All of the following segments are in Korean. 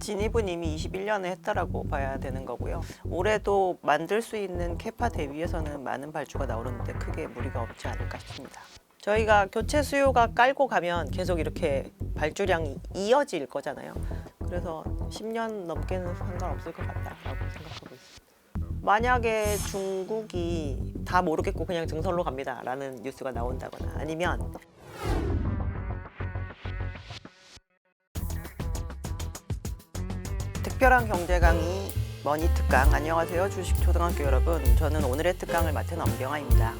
진입은 이미 21년에 했다라고 봐야 되는 거고요. 올해도 만들 수 있는 캐파 대비해서는 많은 발주가 나오는데 크게 무리가 없지 않을까 싶습니다. 저희가 교체 수요가 깔고 가면 계속 이렇게 발주량이 이어질 거잖아요. 그래서 10년 넘게는 상관없을 것 같다라고 생각하고 있습니다. 만약에 중국이 다 모르겠고 그냥 증설로 갑니다라는 뉴스가 나온다거나 아니면 특별한 경제 강의 머니 특강. 안녕하세요 주식 초등학교 여러분. 저는 오늘의 특강을 맡은 엄경아입니다.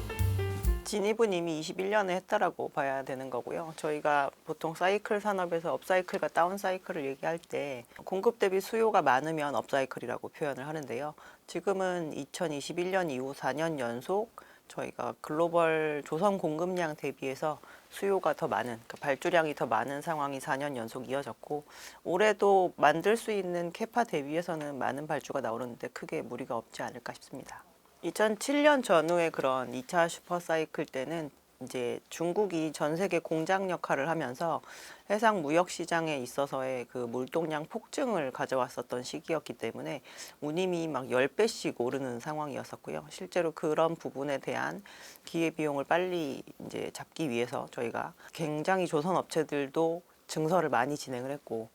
진입은 이미 21년에 했다라고 봐야 되는 거고요. 저희가 보통 사이클 산업에서 업사이클과 다운사이클을 얘기할 때 공급 대비 수요가 많으면 업사이클이라고 표현을 하는데요. 지금은 2021년 이후 4년 연속 저희가 글로벌 조선 공급량 대비해서 수요가 더 많은, 그러니까 발주량이 더 많은 상황이 4년 연속 이어졌고, 올해도 만들 수 있는 캐파 대비해서는 많은 발주가 나오는데 크게 무리가 없지 않을까 싶습니다. 2007년 전후의 그런 2차 슈퍼사이클 때는 이제 중국이 전 세계 공장 역할을 하면서 해상 무역 시장에 있어서의 그 물동량 폭증을 가져왔었던 시기였기 때문에 운임이 막 10배씩 오르는 상황이었었고요. 실제로 그런 부분에 대한 기회비용을 빨리 이제 잡기 위해서 저희가 굉장히 조선 업체들도 증설을 많이 진행을 했고,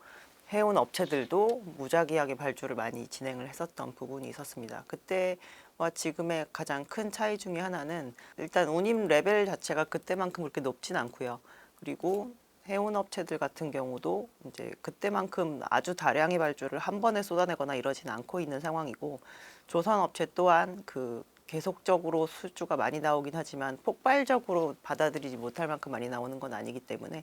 해운 업체들도 무작위하게 발주를 많이 진행을 했었던 부분이 있었습니다. 그때와 지금의 가장 큰 차이 중에 하나는 일단 운임 레벨 자체가 그때만큼 그렇게 높진 않고요. 그리고 해운 업체들 같은 경우도 이제 그때만큼 아주 다량의 발주를 한 번에 쏟아내거나 이러진 않고 있는 상황이고, 조선 업체 또한 그 계속적으로 수주가 많이 나오긴 하지만 폭발적으로 받아들이지 못할 만큼 많이 나오는 건 아니기 때문에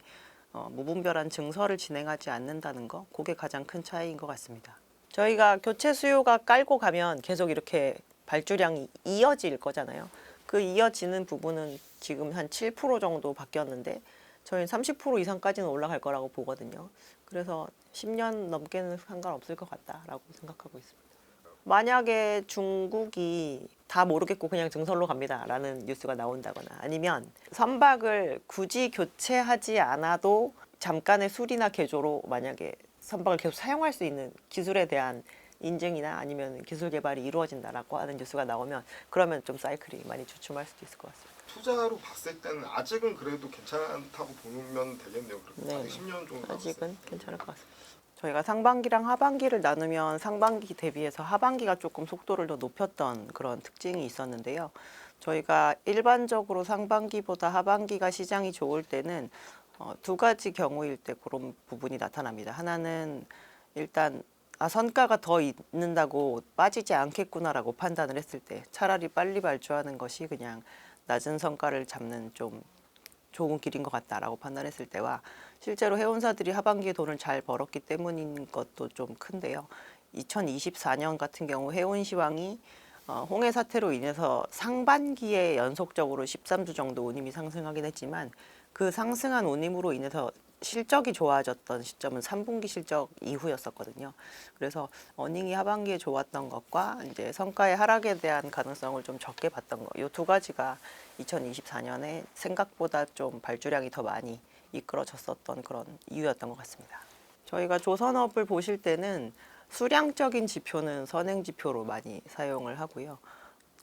무분별한 증설을 진행하지 않는다는 거, 그게 가장 큰 차이인 것 같습니다. 저희가 교체 수요가 깔고 가면 계속 이렇게 발주량이 이어질 거잖아요. 그 이어지는 부분은 지금 한 7% 정도 바뀌었는데 저희는 30% 이상까지는 올라갈 거라고 보거든요. 그래서 10년 넘게는 상관없을 것 같다라고 생각하고 있습니다. 만약에 중국이 다 모르겠고 그냥 증설로 갑니다라는 뉴스가 나온다거나 아니면 선박을 굳이 교체하지 않아도 잠깐의 수리나 개조로 만약에 선박을 계속 사용할 수 있는 기술에 대한 인증이나 아니면 기술 개발이 이루어진다라고 하는 뉴스가 나오면 그러면 좀 사이클이 많이 주춤할 수도 있을 것 같습니다. 투자로 봤을 때는 아직은 그래도 괜찮다고 보면 되겠네요. 그렇게 네, 아직 10년 정도 아직은 남았으니까. 괜찮을 것 같습니다. 저희가 상반기랑 하반기를 나누면 상반기 대비해서 하반기가 조금 속도를 더 높였던 그런 특징이 있었는데요. 저희가 일반적으로 상반기보다 하반기가 시장이 좋을 때는 두 가지 경우일 때 그런 부분이 나타납니다. 하나는 일단 선가가 더 있는다고 빠지지 않겠구나라고 판단을 했을 때 차라리 빨리 발주하는 것이 그냥 낮은 성과를 잡는 좀 좋은 길인 것 같다라고 판단했을 때와, 실제로 해운사들이 하반기에 돈을 잘 벌었기 때문인 것도 좀 큰데요. 2024년 같은 경우 해운시황이 홍해 사태로 인해서 상반기에 연속적으로 13주 정도 운임이 상승하긴 했지만 그 상승한 운임으로 인해서 실적이 좋아졌던 시점은 3분기 실적 이후였었거든요. 그래서 어닝이 하반기에 좋았던 것과 이제 성과의 하락에 대한 가능성을 좀 적게 봤던 것, 이 두 가지가 2024년에 생각보다 좀 발주량이 더 많이 이끌어졌었던 그런 이유였던 것 같습니다. 저희가 조선업을 보실 때는 수량적인 지표는 선행 지표로 많이 사용을 하고요.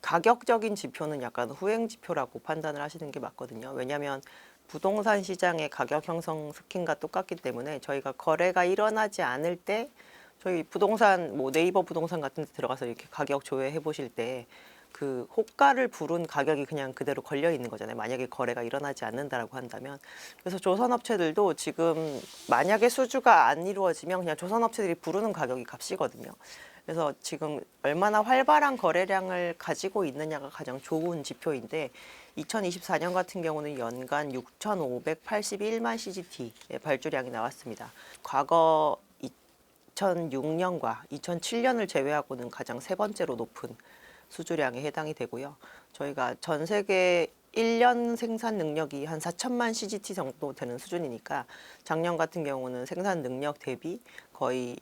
가격적인 지표는 약간 후행 지표라고 판단을 하시는 게 맞거든요. 왜냐하면 부동산 시장의 가격 형성 스킨과 똑같기 때문에 저희가 거래가 일어나지 않을 때 저희 부동산 뭐 네이버 부동산 같은 데 들어가서 이렇게 가격 조회해 보실 때 그 호가를 부른 가격이 그냥 그대로 걸려 있는 거잖아요. 만약에 거래가 일어나지 않는다라고 한다면. 그래서 조선업체들도 지금 만약에 수주가 안 이루어지면 그냥 조선업체들이 부르는 가격이 값이거든요. 그래서 지금 얼마나 활발한 거래량을 가지고 있느냐가 가장 좋은 지표인데, 2024년 같은 경우는 연간 6,581만 CGT의 발주량이 나왔습니다. 과거 2006년과 2007년을 제외하고는 가장 세 번째로 높은 수주량에 해당이 되고요. 저희가 전 세계 1년 생산 능력이 한 4천만 CGT 정도 되는 수준이니까 작년 같은 경우는 생산 능력 대비 거의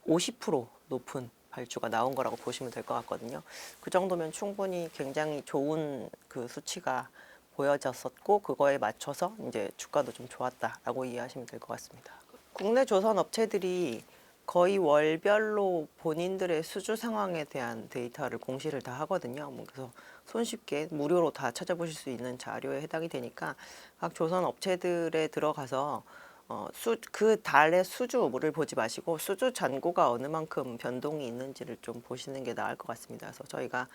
50% 높은 발주가 나온 거라고 보시면 될 것 같거든요. 그 정도면 충분히 굉장히 좋은 그 수치가 보여졌었고, 그거에 맞춰서 이제 주가도 좀 좋았다라고 이해하시면 될 것 같습니다. 국내 조선 업체들이 거의 월별로 본인들의 수주 상황에 대한 데이터를 공시를 다 하거든요. 그래서 손쉽게 무료로 다 찾아보실 수 있는 자료에 해당이 되니까 각 조선 업체들에 들어가서 그 달의 수주를 보지 마시고 수주 잔고가 어느 만큼 변동이 있는지를 좀 보시는 게 나을 것 같습니다. 그래서 저희가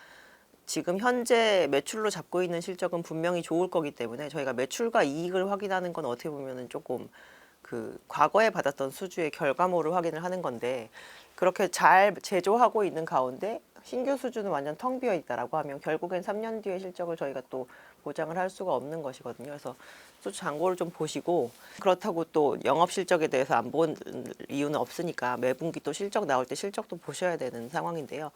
지금 현재 매출로 잡고 있는 실적은 분명히 좋을 거기 때문에 저희가 매출과 이익을 확인하는 건 어떻게 보면은 조금 그 과거에 받았던 수주의 결과물을 확인을 하는 건데 그렇게 잘 제조하고 있는 가운데 신규 수주는 완전 텅 비어 있다라고 하면 결국엔 3년 뒤의 실적을 저희가 또 보장을 할 수가 없는 것이거든요. 그래서 수주 잔고를 좀 보시고 그렇다고 또 영업 실적에 대해서 안 본 이유는 없으니까 매분기 또 실적 나올 때 실적도 보셔야 되는 상황인데요.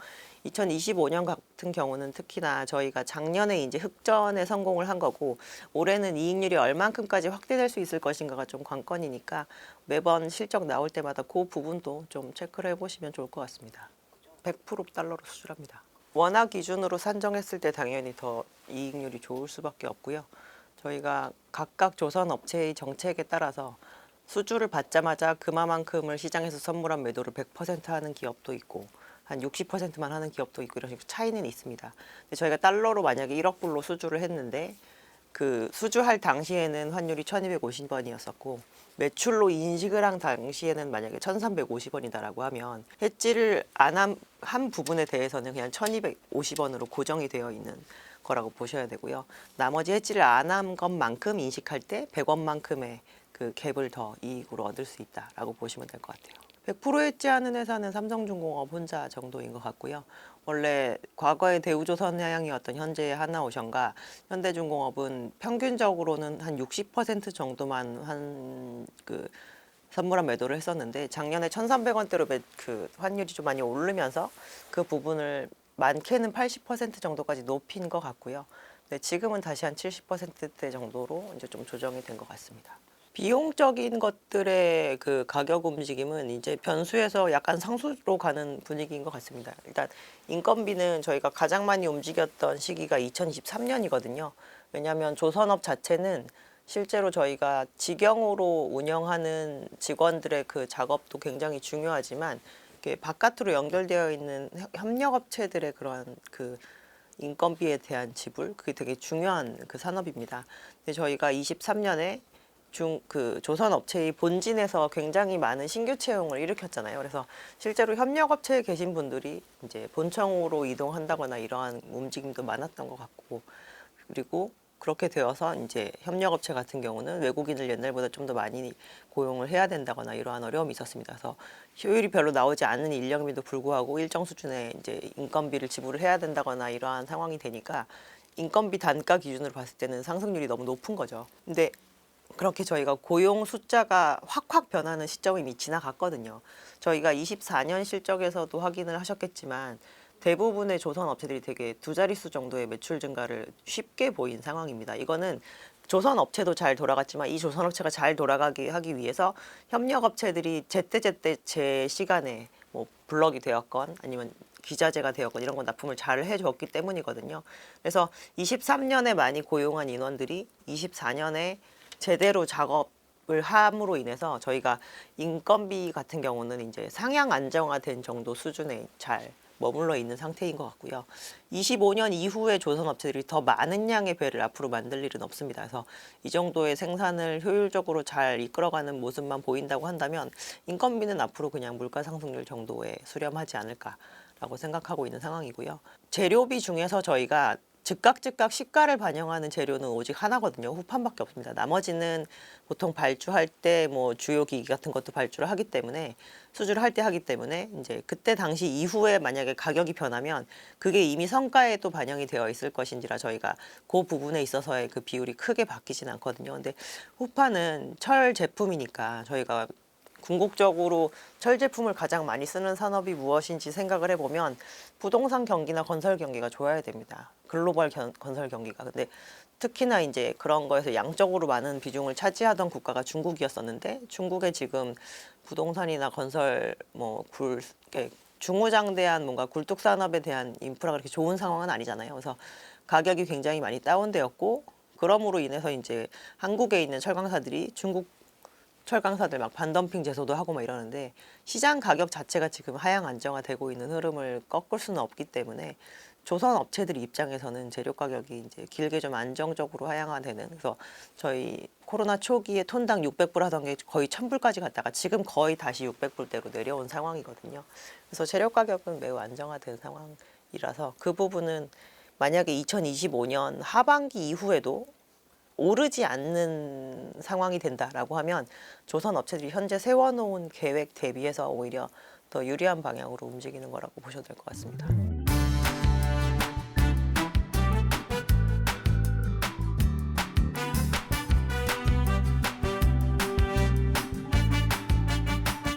2025년 같은 경우는 특히나 저희가 작년에 이제 흑전에 성공을 한 거고 올해는 이익률이 얼만큼까지 확대될 수 있을 것인가가 좀 관건이니까 매번 실적 나올 때마다 그 부분도 좀 체크를 해보시면 좋을 것 같습니다. 100% 달러로 수출합니다. 원화 기준으로 산정했을 때 당연히 더 이익률이 좋을 수밖에 없고요. 저희가 각각 조선 업체의 정책에 따라서 수주를 받자마자 그만큼을 시장에서 선물한 매도를 100% 하는 기업도 있고 한 60%만 하는 기업도 있고 이런 식으로 차이는 있습니다. 근데 저희가 달러로 만약에 1억 불로 수주를 했는데 그 수주할 당시에는 환율이 1,250원이었었고 매출로 인식을 한 당시에는 만약에 1,350원이다라고 하면 해지를 안 한 부분에 대해서는 그냥 1,250원으로 고정이 되어 있는 거라고 보셔야 되고요. 나머지 해지를 안 한 것만큼 인식할 때 100원만큼의 그 갭을 더 이익으로 얻을 수 있다라고 보시면 될 것 같아요. 100% 해지하는 회사는 삼성중공업 혼자 정도인 것 같고요. 원래 과거의 대우조선해양이었던 현재의 하나오션과 현대중공업은 평균적으로는 한 60% 정도만 한 그 선물한 매도를 했었는데 작년에 1,300원대로 그 환율이 좀 많이 오르면서 그 부분을 많게는 80% 정도까지 높인 것 같고요. 네, 지금은 다시 한 70%대 정도로 이제 좀 조정이 된 것 같습니다. 비용적인 것들의 그 가격 움직임은 이제 변수에서 약간 상수로 가는 분위기인 것 같습니다. 일단 인건비는 저희가 가장 많이 움직였던 시기가 2023년이거든요. 왜냐하면 조선업 자체는 실제로 저희가 직영으로 운영하는 직원들의 그 작업도 굉장히 중요하지만 이렇게 바깥으로 연결되어 있는 협력업체들의 그러한 그 인건비에 대한 지불 그게 되게 중요한 그 산업입니다. 근데 저희가 23년에 그 조선 업체의 본진에서 굉장히 많은 신규 채용을 일으켰잖아요. 그래서 실제로 협력업체에 계신 분들이 이제 본청으로 이동한다거나 이러한 움직임도 많았던 것 같고, 그리고 그렇게 되어서 이제 협력업체 같은 경우는 외국인을 옛날보다 좀 더 많이 고용을 해야 된다거나 이러한 어려움이 있었습니다. 그래서 효율이 별로 나오지 않는 인력임에도 불구하고 일정 수준의 이제 인건비를 지불을 해야 된다거나 이러한 상황이 되니까 인건비 단가 기준으로 봤을 때는 상승률이 너무 높은 거죠. 근데 그렇게 저희가 고용 숫자가 확확 변하는 시점이 이미 지나갔거든요. 저희가 24년 실적에서도 확인을 하셨겠지만 대부분의 조선 업체들이 되게 두 자릿수 정도의 매출 증가를 쉽게 보인 상황입니다. 이거는 조선 업체도 잘 돌아갔지만 이 조선 업체가 잘 돌아가게 하기 위해서 협력 업체들이 제때제때 제 시간에 뭐 블럭이 되었건 아니면 기자재가 되었건 이런 건 납품을 잘 해줬기 때문이거든요. 그래서 23년에 많이 고용한 인원들이 24년에 제대로 작업을 함으로 인해서 저희가 인건비 같은 경우는 이제 상향 안정화된 정도 수준에 잘 머물러 있는 상태인 것 같고요. 25년 이후에 조선업체들이 더 많은 양의 배를 앞으로 만들 일은 없습니다. 그래서 이 정도의 생산을 효율적으로 잘 이끌어가는 모습만 보인다고 한다면 인건비는 앞으로 그냥 물가 상승률 정도에 수렴하지 않을까라고 생각하고 있는 상황이고요. 재료비 중에서 저희가 즉각 시가를 반영하는 재료는 오직 하나거든요. 후판밖에 없습니다. 나머지는 보통 발주할 때 뭐 주요 기기 같은 것도 발주를 하기 때문에 수주를 할 때 하기 때문에 이제 그때 당시 이후에 만약에 가격이 변하면 그게 이미 성과에 또 반영이 되어 있을 것인지라 저희가 그 부분에 있어서의 그 비율이 크게 바뀌진 않거든요. 근데 후판은 철 제품이니까 저희가 궁극적으로 철 제품을 가장 많이 쓰는 산업이 무엇인지 생각을 해보면 부동산 경기나 건설 경기가 좋아야 됩니다. 글로벌 건설 경기가. 근데 특히나 이제 그런 거에서 양적으로 많은 비중을 차지하던 국가가 중국이었었는데 중국의 지금 부동산이나 건설 중후장대한 뭔가 굴뚝 산업에 대한 인프라가 그렇게 좋은 상황은 아니잖아요. 그래서 가격이 굉장히 많이 다운되었고 그러므로 인해서 이제 한국에 있는 철강사들이 중국 철강사들 막 반덤핑 제소도 하고 막 이러는데 시장 가격 자체가 지금 하향 안정화되고 있는 흐름을 꺾을 수는 없기 때문에 조선 업체들 입장에서는 재료 가격이 이제 길게 좀 안정적으로 하향화되는, 그래서 저희 코로나 초기에 톤당 600불 하던 게 거의 1000불까지 갔다가 지금 거의 다시 600불대로 내려온 상황이거든요. 그래서 재료 가격은 매우 안정화된 상황이라서 그 부분은 만약에 2025년 하반기 이후에도 오르지 않는 상황이 된다라고 하면 조선 업체들이 현재 세워놓은 계획 대비해서 오히려 더 유리한 방향으로 움직이는 거라고 보셔도 될 것 같습니다.